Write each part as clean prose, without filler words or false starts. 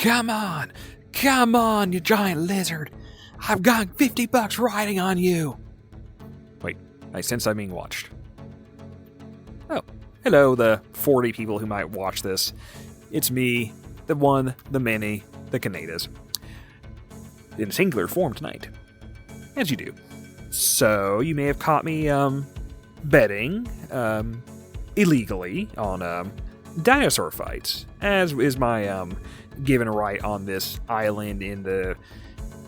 Come on! Come on, you giant lizard! I've got $50 riding on you! Wait, I sense I'm being watched. Oh, hello, the 40 people who might watch this. It's me, the one, the many, the Kanadas. In singular form tonight. As you do. So, you may have caught me, betting, illegally on, dinosaur fights, as is my, given right on this island in the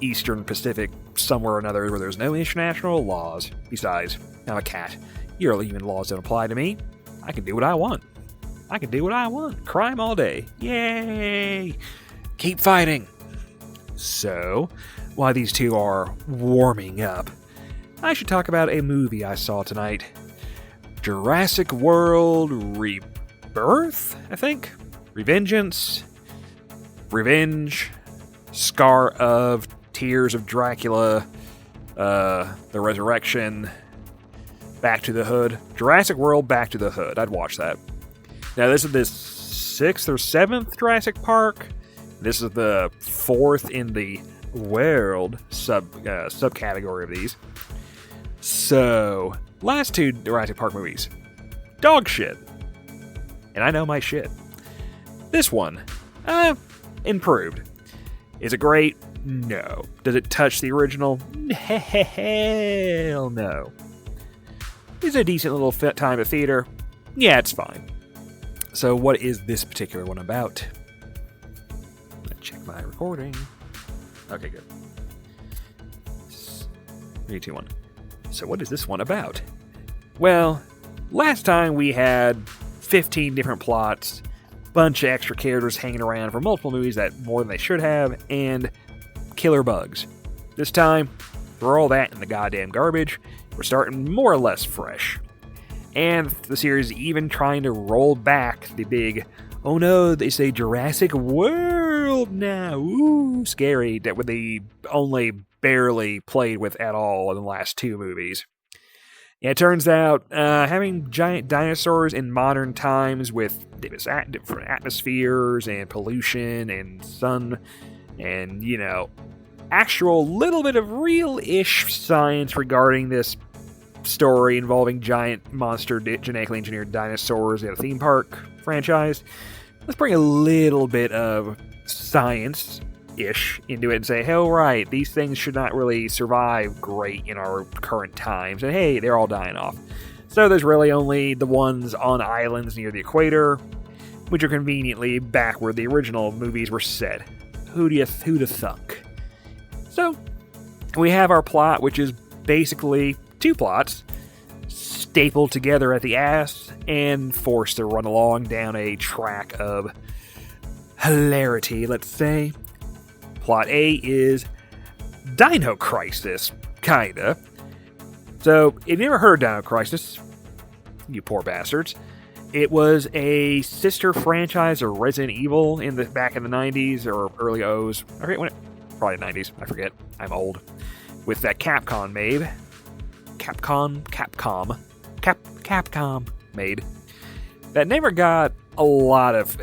Eastern Pacific, somewhere or another, where there's no international laws. Besides, I'm a cat. Your human laws don't apply to me. I can do what I want. Crime all day. Yay! Keep fighting! So, while these two are warming up, I should talk about a movie I saw tonight. Jurassic World Rebirth, I think? Revengeance? Revenge? Scar of Tears of Dracula? The Resurrection? Back to the Hood? Jurassic World Back to the Hood. I'd watch that. Now, this is the 6th or 7th Jurassic Park. This is the 4th in the world subcategory of these. So, last two Jurassic Park movies. Dog shit. And I know my shit. This one, improved. Is it great? No. Does it touch the original? Hell no. Is it a decent little time at theater? Yeah, it's fine. So what is this particular one about? Let's check my recording. Okay, good. 3, 2, 1. So what is this one about? Well, last time we had 15 different plots, bunch of extra characters hanging around for multiple movies that more than they should have, and killer bugs. This time, throw all that in the goddamn garbage. We're starting more or less fresh. And the series even trying to roll back the big, oh no, they say Jurassic World now, ooh, scary, that they only barely played with at all in the last two movies. Yeah, it turns out having giant dinosaurs in modern times with different atmospheres and pollution and sun and, actual little bit of real-ish science regarding this story involving giant monster genetically engineered dinosaurs at a theme park franchise. Let's bring a little bit of science-ish into it and say, hell right, these things should not really survive great in our current times, and hey, they're all dying off. So there's really only the ones on islands near the equator, which are conveniently back where the original movies were set. Who'd have thunk? So, we have our plot, which is basically two plots, stapled together at the ass, and forced to run along down a track of hilarity, let's say. Plot A is Dino Crisis, kinda. So, if you've never heard of Dino Crisis, you poor bastards, it was a sister franchise of Resident Evil back in the 90s or early O's. Okay, probably 90s, I forget. I'm old. With that Capcom made. Capcom made. That never got a lot of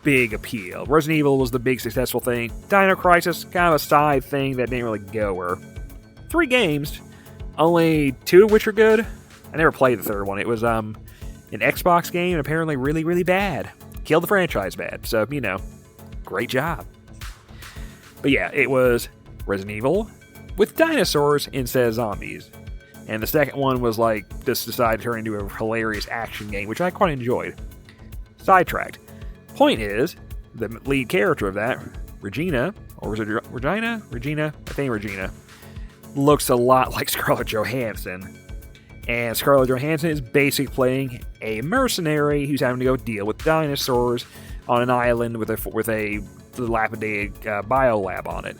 big appeal. Resident Evil was the big successful thing. Dino Crisis, kind of a side thing that didn't really go where. 3 games, only 2 of which are good. I never played the third one. It was an Xbox game and apparently really, really bad. Killed the franchise bad. So, great job. But yeah, it was Resident Evil with dinosaurs instead of zombies. And the second one was just decided to turn into a hilarious action game, which I quite enjoyed. Sidetracked. Point is, the lead character of that, Regina, or was it Regina? Regina? I think Regina. Looks a lot like Scarlett Johansson. And Scarlett Johansson is basically playing a mercenary who's having to go deal with dinosaurs on an island with a dilapidated biolab on it.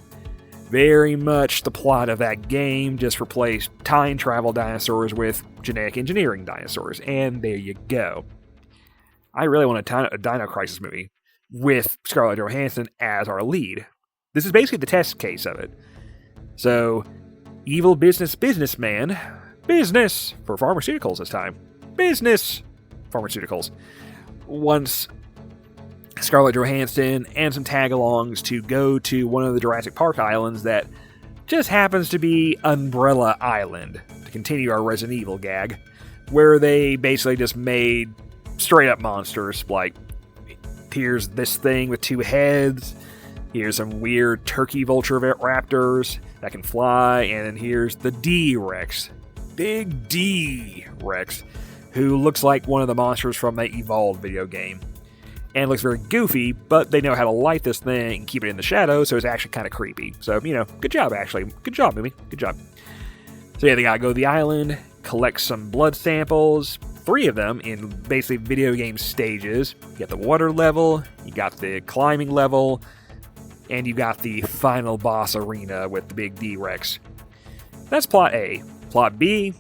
Very much the plot of that game, just replace time travel dinosaurs with genetic engineering dinosaurs. And there you go. I really want a Dino Crisis movie with Scarlett Johansson as our lead. This is basically the test case of it. So, evil businessman, business for pharmaceuticals this time. Business pharmaceuticals. Once Scarlett Johansson and some tag-alongs to go to one of the Jurassic Park islands that just happens to be Umbrella Island, to continue our Resident Evil gag, where they basically just made straight-up monsters, like, here's this thing with 2 heads, here's some weird turkey vulture raptors that can fly, and then here's the D-Rex, Big D-Rex, who looks like one of the monsters from the Evolved video game. And looks very goofy, but they know how to light this thing and keep it in the shadows, so it's actually kind of creepy. So, good job, actually. Good job, movie. Good job. So yeah, they gotta go to the island, collect some blood samples, 3 of them in basically video game stages. You got the water level, you got the climbing level, and you got the final boss arena with the big D-Rex. That's plot A. Plot B,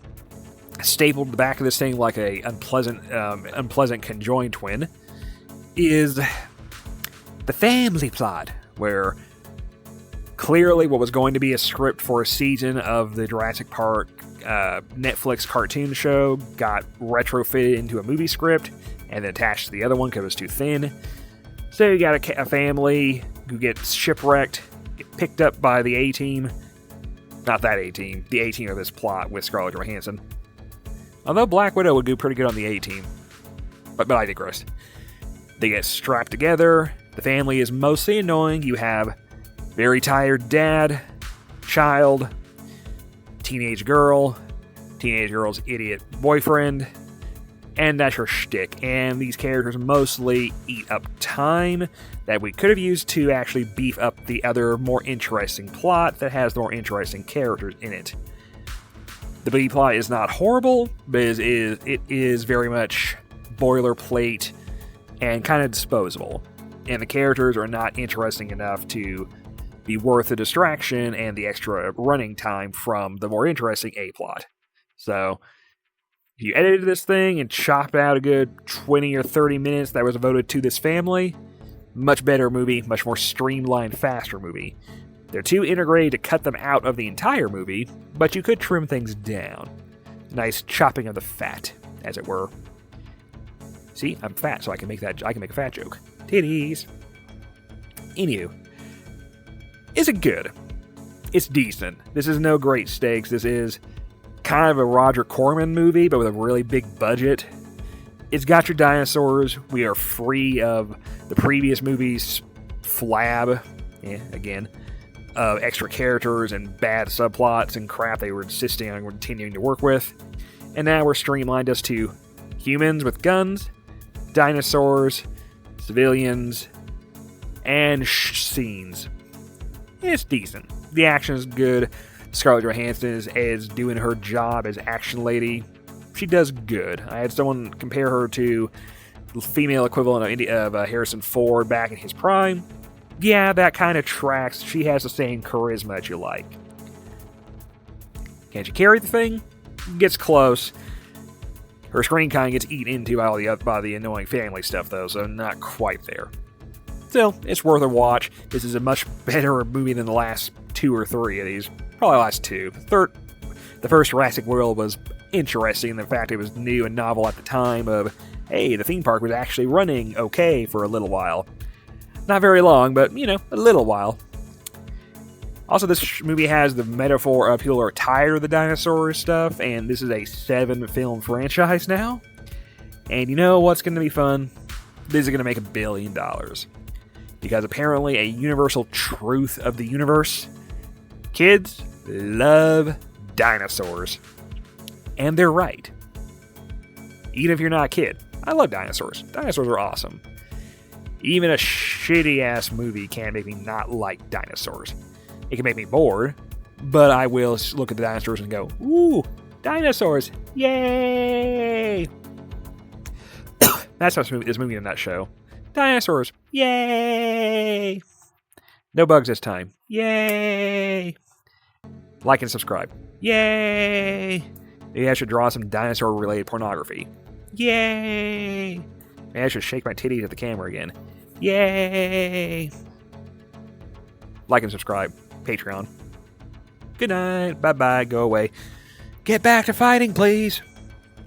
stapled to the back of this thing like a unpleasant conjoined twin, is the family plot, where clearly what was going to be a script for a season of the Jurassic Park Netflix cartoon show got retrofitted into a movie script and then attached to the other one because it was too thin. So you got a family who gets shipwrecked, get picked up by the A-Team. Not that A-Team, the A-Team of this plot with Scarlett Johansson. Although Black Widow would do pretty good on the A-Team. But I digress. They get strapped together. The family is mostly annoying. You have very tired dad, child, teenage girl's idiot boyfriend, and that's your shtick. And these characters mostly eat up time that we could have used to actually beef up the other more interesting plot that has more interesting characters in it. The B plot is not horrible, but it is very much boilerplate and kind of disposable. And the characters are not interesting enough to be worth the distraction and the extra running time from the more interesting A-plot. So, if you edited this thing and chopped out a good 20 or 30 minutes that was devoted to this family, much better movie, much more streamlined, faster movie. They're too integrated to cut them out of the entire movie, but you could trim things down. Nice chopping of the fat, as it were. See, I'm fat, so I can make a fat joke. Titties. Anywho, is it good? It's decent. This is no great stakes. This is kind of a Roger Corman movie, but with a really big budget. It's got your dinosaurs. We are free of the previous movie's flab, of extra characters and bad subplots and crap they were insisting on continuing to work with. And now we're streamlined us to humans with guns, dinosaurs, civilians, and scenes. It's decent. The action is good. Scarlett Johansson is doing her job as action lady. She does good. I had someone compare her to the female equivalent of Harrison Ford back in his prime. Yeah, that kind of tracks. She has the same charisma that you like. Can she carry the thing? Gets close. Her screen kind of gets eaten into by the annoying family stuff, though, so not quite there. Still, it's worth a watch. This is a much better movie than the last 2 or 3 of these. Probably the last 2. The first Jurassic World was interesting in the fact it was new and novel at the time of, hey, the theme park was actually running okay for a little while. Not very long, but, a little while. Also, this movie has the metaphor of people are tired of the dinosaur stuff, and this is a 7-film franchise now. And you know what's going to be fun? This is going to make $1 billion. Because apparently a universal truth of the universe, kids love dinosaurs. And they're right. Even if you're not a kid, I love dinosaurs. Dinosaurs are awesome. Even a shitty-ass movie can't make me not like dinosaurs. It can make me bored, but I will look at the dinosaurs and go, ooh, dinosaurs, yay! That's this movie in that show. Dinosaurs, yay! No bugs this time, yay! Like and subscribe, yay! Maybe I should draw some dinosaur-related pornography, yay! Maybe I should shake my titties at the camera again, yay! Like and subscribe. Patreon. Good night. Bye-bye. Go away. Get back to fighting, please.